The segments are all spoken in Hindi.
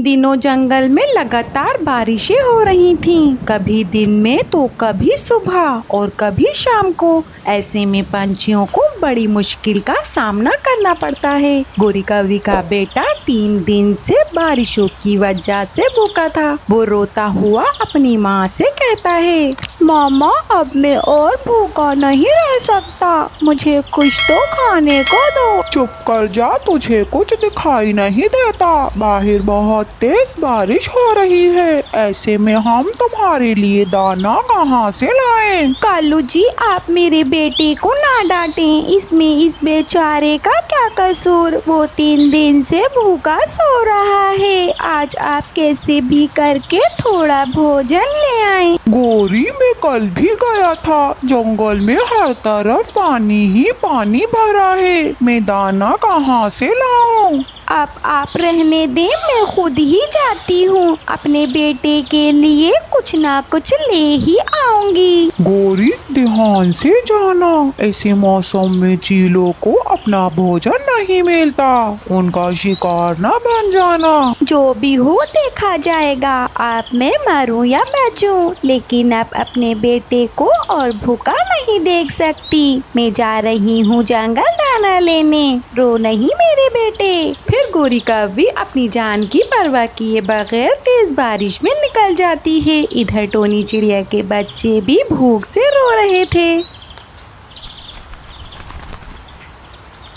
इन दिनों जंगल में लगातार बारिशें हो रही थीं, कभी दिन में तो कभी सुबह और कभी शाम को। ऐसे में पंछियों को बड़ी मुश्किल का सामना करना पड़ता है। गोरी कौवी का बेटा 3 दिन से बारिशों की वजह से भूखा था। वो रोता हुआ अपनी माँ से कहता है, मामा अब मैं और भूखा नहीं रह सकता, मुझे कुछ तो खाने को दो। चुप कर जा, तुझे कुछ दिखाई नहीं देता। बाहर बहुत तेज बारिश हो रही है, ऐसे में हम तुम्हारे लिए दाना कहाँ से लाएं? कालू जी, आप मेरे बेटे को ना डांटें, इसमें इस बेचारे का क्या कसूर। वो 3 दिन से भूखा सो रहा है। आज आप कैसे भी करके थोड़ा भोजन ले आएं। गोरी, मैं कल भी गया था, जंगल में हर तरफ पानी ही पानी भरा है, मैं दाना कहाँ से लाऊं? अब आप रहने दें, मैं खुद ही जाती हूँ। अपने बेटे के लिए कुछ ना कुछ ले ही आऊंगी। गोरी, ध्यान से जाना, ऐसे मौसम में चीलों को अपना भोजन नहीं मिलता, उनका शिकार न बन जाना। जो भी हो देखा जाएगा, आप मैं मरूं या बचूं, लेकिन आप अपने बेटे को और भूखा नहीं देख सकती। मैं जा रही हूँ जंगल दाना लेने, रो नहीं मेरे बेटे। फिर गोरी कौवी अपनी जान की परवाह किए बगैर तेज बारिश में निकल जाती है। इधर टोनी चिड़िया के बच्चे भी भूख से रो रहे थे।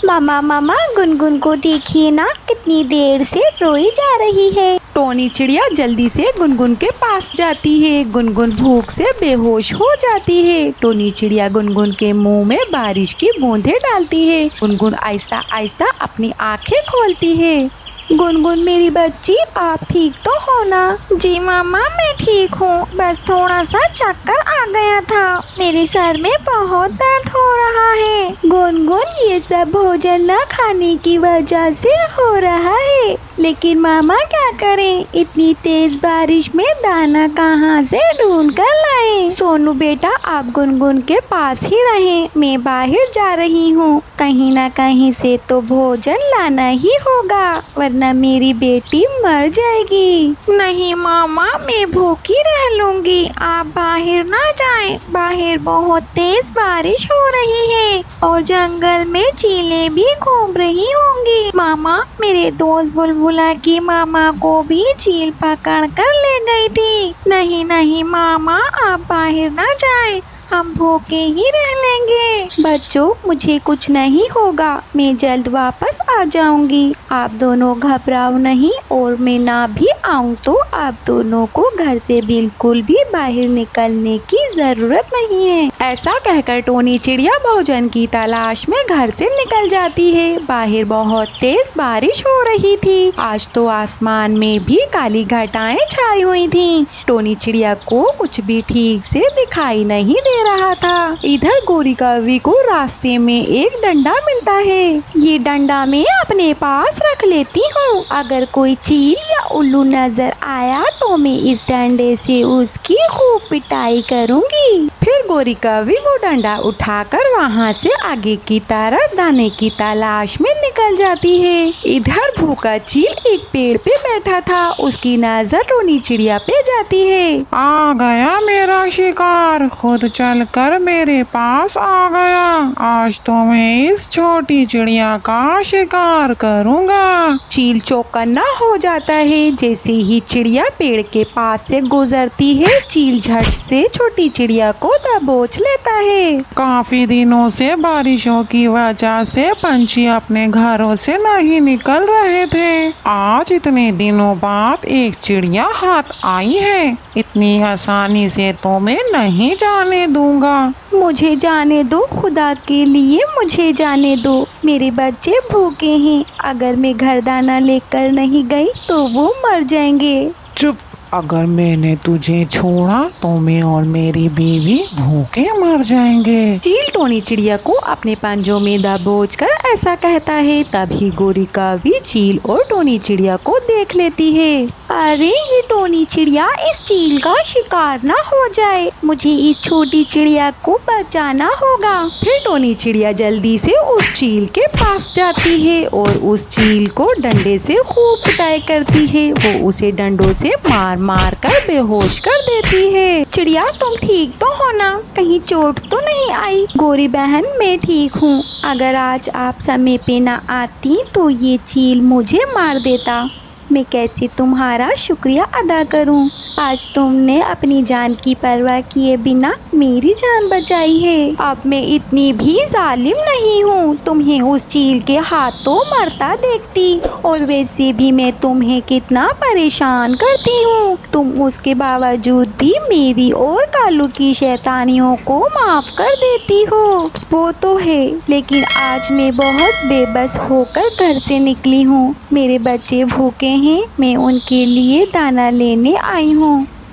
मामा मामा, गुनगुन को देखिए ना, कितनी देर से रोई जा रही है। टोनी चिड़िया जल्दी से गुनगुन के पास जाती है। गुनगुन भूख से बेहोश हो जाती है। टोनी चिड़िया गुनगुन के मुंह में बारिश की बूंदें डालती है। गुनगुन आहिस्ता आहिस्ता अपनी आंखें खोलती है। गुनगुन मेरी बच्ची, आप ठीक तो हो ना? जी मामा, मैं ठीक हूँ, बस थोड़ा सा चक्कर आ गया था। मेरे सर में बहुत दर्द हो रहा है। गुनगुन, ये सब भोजन न खाने की वजह से हो रहा है, लेकिन मामा क्या करें, इतनी तेज बारिश में दाना कहाँ से ढूंढ कर लाएं? सोनू बेटा, आप गुनगुन के पास ही रहें, मैं बाहर जा रही हूँ। कहीं न कहीं से तो भोजन लाना ही होगा, वरना मेरी बेटी मर जाएगी। नहीं मामा, मैं भूखी रह लूंगी, आप बाहर ना जाएं। बाहर बहुत तेज बारिश हो रही है और जंगल में चीलें भी घूम रही होंगी। मामा, मेरे दोस्त बुलबुला की मामा को भी चील पकड़ कर ले गई थी। नहीं नहीं मामा, आप बाहर ना जाएं, हम भूखे ही रह लेंगे। बच्चों, मुझे कुछ नहीं होगा, मैं जल्द वापस आ जाऊंगी। आप दोनों घबराओ नहीं, और मैं ना भी आऊं तो आप दोनों को घर से बिल्कुल भी बाहर निकलने की जरूरत नहीं है। ऐसा कहकर टोनी चिड़िया भोजन की तलाश में घर से निकल जाती है। बाहर बहुत तेज बारिश हो रही थी। आज तो आसमान में भी काली घटाएं छाई हुई थीं। टोनी चिड़िया को कुछ भी ठीक से दिखाई नहीं दे रहा था। इधर गोरी कौवी को रास्ते में एक डंडा मिलता है। ये डंडा मैं अपने पास रख लेती हूँ, अगर कोई चील या उल्लू नजर आया तो मैं इस डंडे से उसकी खूब पिटाई करूँगी। फिर गोरी कौवी वो डंडा उठाकर वहाँ से आगे की तरफ दाने की तलाश में निकल जाती है। इधर भूखा चील एक पेड़ पे बैठा था, उसकी नजर टोनी चिड़िया पे जाती है। आ गया मेरा शिकार, खुद चलकर मेरे पास आ गया। आज तो मैं इस छोटी चिड़िया का शिकार करूँगा। चील चौकन्ना हो जाता है। जैसे ही चिड़िया पेड़ के पास से गुजरती है, चील झट से छोटी चिड़िया को दबोच लेता है। काफी दिनों से बारिशों की वजह से पंछी अपने घरों से नहीं निकल रहे थे। आज इतने दिनों बाद एक चिड़िया हाथ आई है, इतनी आसानी से तो मैं नहीं जाने दूंगा। मुझे जाने दो, खुदा के लिए मुझे जाने दो। मेरे बच्चे भूखे हैं, अगर मैं घर दाना लेकर नहीं गई तो वो मर जाएंगे। चुप, अगर मैंने तुझे छोड़ा तो मैं और मेरी बीवी भूखे मर जाएंगे। चील टोनी चिड़िया को अपने पंजों में दबोचकर ऐसा कहता है। तभी गोरी कौवी चील और टोनी चिड़िया को देख लेती है। अरे ये टोनी चिड़िया इस चील का शिकार ना हो जाए, मुझे इस छोटी चिड़िया को बचाना होगा। फिर टोनी चिड़िया जल्दी से उस चील के पास जाती है और उस चील को डंडे से खूब पिटाई करती है। वो उसे डंडों से मार मार कर बेहोश कर देती है। चिड़िया तुम ठीक तो हो ना, कहीं चोट तो नहीं आई? गोरी बहन मैं ठीक हूँ, अगर आज आप समय पे ना आती तो ये चील मुझे मार देता। मैं कैसे तुम्हारा शुक्रिया अदा करूं? आज तुमने अपनी जान की परवाह किए बिना मेरी जान बचाई है। अब मैं इतनी भी जालिम नहीं हूँ, तुम्हें उस चील के हाथों मरता देखती, और वैसे भी मैं तुम्हें कितना परेशान करती हूँ, तुम उसके बावजूद भी मेरी और कालू की शैतानियों को माफ कर देती हो। वो तो है, लेकिन आज मैं बहुत बेबस होकर घर से निकली हूँ। मेरे बच्चे भूखे हैं, मैं उनके लिए दाना लेने आई हूँ।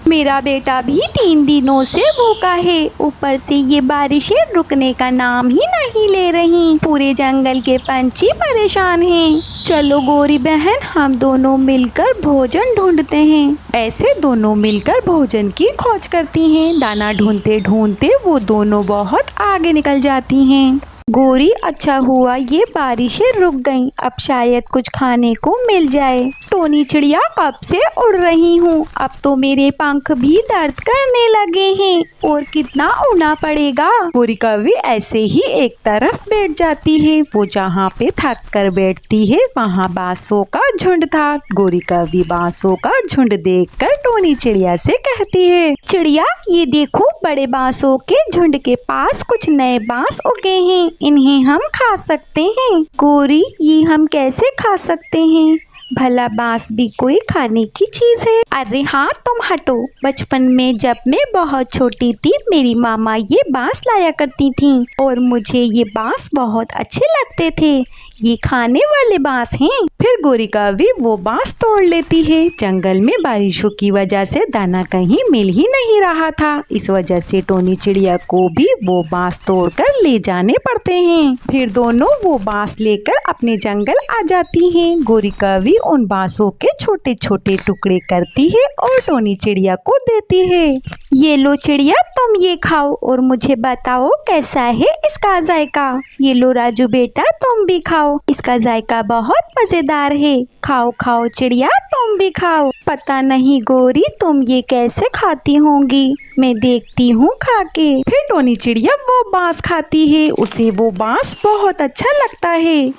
मेरा बेटा भी 3 दिनों से भूखा है, ऊपर से ये बारिशें रुकने का नाम ही नहीं ले रही। पूरे जंगल के पंछी परेशान हैं। चलो गोरी बहन, हम दोनों मिलकर भोजन ढूंढते हैं। ऐसे दोनों मिलकर भोजन की खोज करती हैं। दाना ढूंढते ढूंढते वो दोनों बहुत आगे निकल जाती हैं। गोरी, अच्छा हुआ ये बारिशें रुक गईं, अब शायद कुछ खाने को मिल जाए। टोनी चिड़िया कब से उड़ रही हूँ, अब तो मेरे पंख भी दर्द करने लगे हैं, और कितना उड़ना पड़ेगा। गोरी कौवी ऐसे ही एक तरफ बैठ जाती है। वो जहाँ पे थक कर बैठती है वहाँ बांसों का झुंड था। गोरी कौवी बांसों का झुंड देखकर टोनी चिड़िया से कहती है, चिड़िया ये देखो, बड़े बांसों के झुंड के पास कुछ नए बांस उगे हैं, इन्हें हम खा सकते हैं। गोरी, ये हम कैसे खा सकते हैं? भला बांस भी कोई खाने की चीज है? अरे हाँ, तुम हटो। बचपन में जब मैं बहुत छोटी थी, मेरी मामा ये बांस लाया करती थी, और मुझे ये बांस बहुत अच्छे लगते थे। ये खाने वाले बांस हैं। फिर गोरी कौवी वो बांस तोड़ लेती है। जंगल में बारिशों की वजह से दाना कहीं मिल ही नहीं रहा था, इस वजह से टोनी चिड़िया को भी वो बांस तोड़कर ले जाने पड़ते हैं। फिर दोनों वो बांस लेकर अपने जंगल आ जाती हैं। गोरी कौवी उन बांसों के छोटे छोटे टुकड़े करती है और टोनी चिड़िया को देती है। ये लो चिड़िया, तुम ये खाओ और मुझे बताओ कैसा है इसका जायका। ये लो राजू बेटा, तुम भी खाओ, इसका जायका बहुत मजेदार है। खाओ खाओ चिड़िया, तुम भी खाओ। पता नहीं गोरी तुम ये कैसे खाती होंगी, मैं देखती हूँ खा के। फिर टोनी चिड़िया वो बांस खाती है, उसे वो बांस बहुत अच्छा लगता है।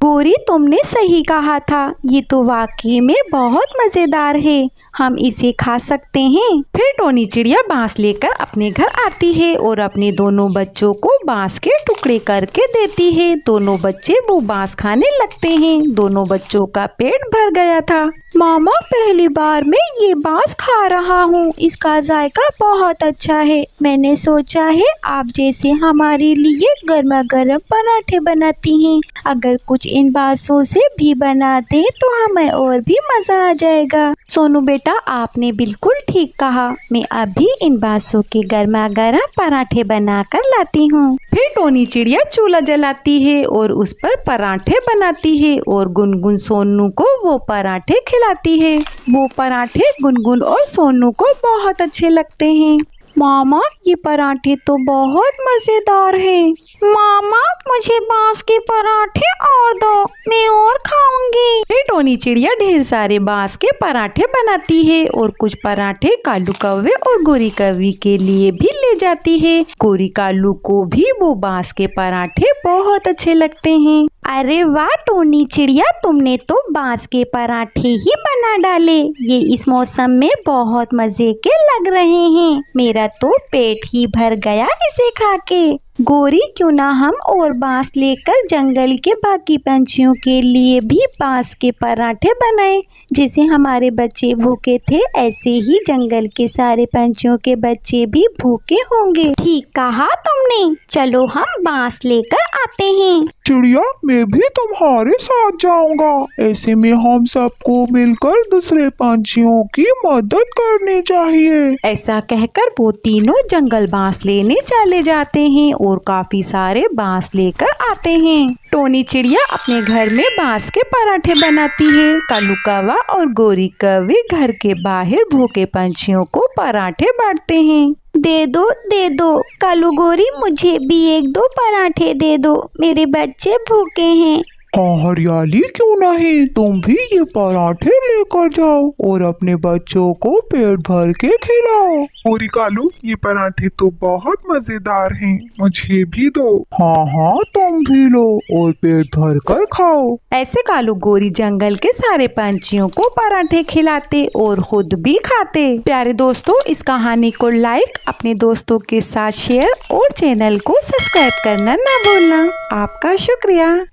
गोरी, तुमने सही कहा था, ये तो वाकई में बहुत मजेदार है, हम इसे खा सकते हैं। फिर टोनी चिड़िया बांस लेकर अपने घर आती है और अपने दोनों बच्चों को बांस के टुकड़े करके देती है। दोनों बच्चे वो बांस खाने लगते हैं। दोनों बच्चों का पेट भर गया था। मामा, पहली बार मैं ये बांस खा रहा हूँ, इसका जायका बहुत अच्छा है। मैंने सोचा है आप जैसे हमारे लिए गर्मा गर्म पराठे बनाती हैं, अगर कुछ इन बांसों से भी बना दे तो हमें और भी मजा आ जाएगा। सोनू बेटा, आपने बिल्कुल ठीक कहा, मैं अभी इन बांसों के गर्मा गर्म पराठे बनाकर लाती हूँ। फिर टोनी चिड़िया चूल्हा जलाती है और उस पर पराठे बनाती है और गुनगुन सोनू को वो पराठे खिलाती है। वो पराठे गुनगुन और सोनू को बहुत अच्छे लगते हैं। मामा, ये पराठे तो बहुत मजेदार हैं। मामा, मुझे बांस के पराठे और दो, मैं और खाऊंगी। फिर टोनी चिड़िया ढेर सारे बांस के पराठे बनाती है और कुछ पराठे कालू कौवे और गोरी कौवी के लिए भी ले जाती है। गोरी कालू को भी वो बांस के पराठे बहुत अच्छे लगते हैं। अरे वाह टोनी चिड़िया, तुमने तो बांस के पराठे ही बना डाले, ये इस मौसम में बहुत मजे के लग रहे हैं। मेरा तो पेट ही भर गया इसे खा के। गोरी, क्यों ना हम और बांस लेकर जंगल के बाकी पंछियों के लिए भी बांस के पराठे बनाएं। जैसे हमारे बच्चे भूखे थे, ऐसे ही जंगल के सारे पंछियों के बच्चे भी भूखे होंगे। ठीक कहा तुमने, चलो हम बांस लेकर आते हैं। चिड़िया, मैं भी तुम्हारे साथ जाऊंगा। ऐसे में हम सबको मिलकर दूसरे पंछियों की मदद करनी चाहिए। ऐसा कहकर वो तीनों जंगल बांस लेने चले जाते हैं और काफी सारे बांस लेकर आते हैं। टोनी चिड़िया अपने घर में बांस के पराठे बनाती है। कालू कौवा और गोरी कौवी घर के बाहर भूखे पंछियों को पराठे बांटते हैं। दे दो कालू गोरी, मुझे भी 1-2 पराठे दे दो, मेरे बच्चे भूखे हैं। हाँ हरियाली, क्यों नहीं, तुम भी ये पराठे लेकर जाओ और अपने बच्चों को पेट भर के खिलाओ। गोरी कालू, ये पराठे तो बहुत मजेदार हैं, मुझे भी दो। हाँ, तुम भी लो और पेट भर कर खाओ। ऐसे कालू गोरी जंगल के सारे पंछियों को पराठे खिलाते और खुद भी खाते। प्यारे दोस्तों, इस कहानी को लाइक, अपने दोस्तों के साथ शेयर और चैनल को सब्सक्राइब करना ना भूलना। आपका शुक्रिया।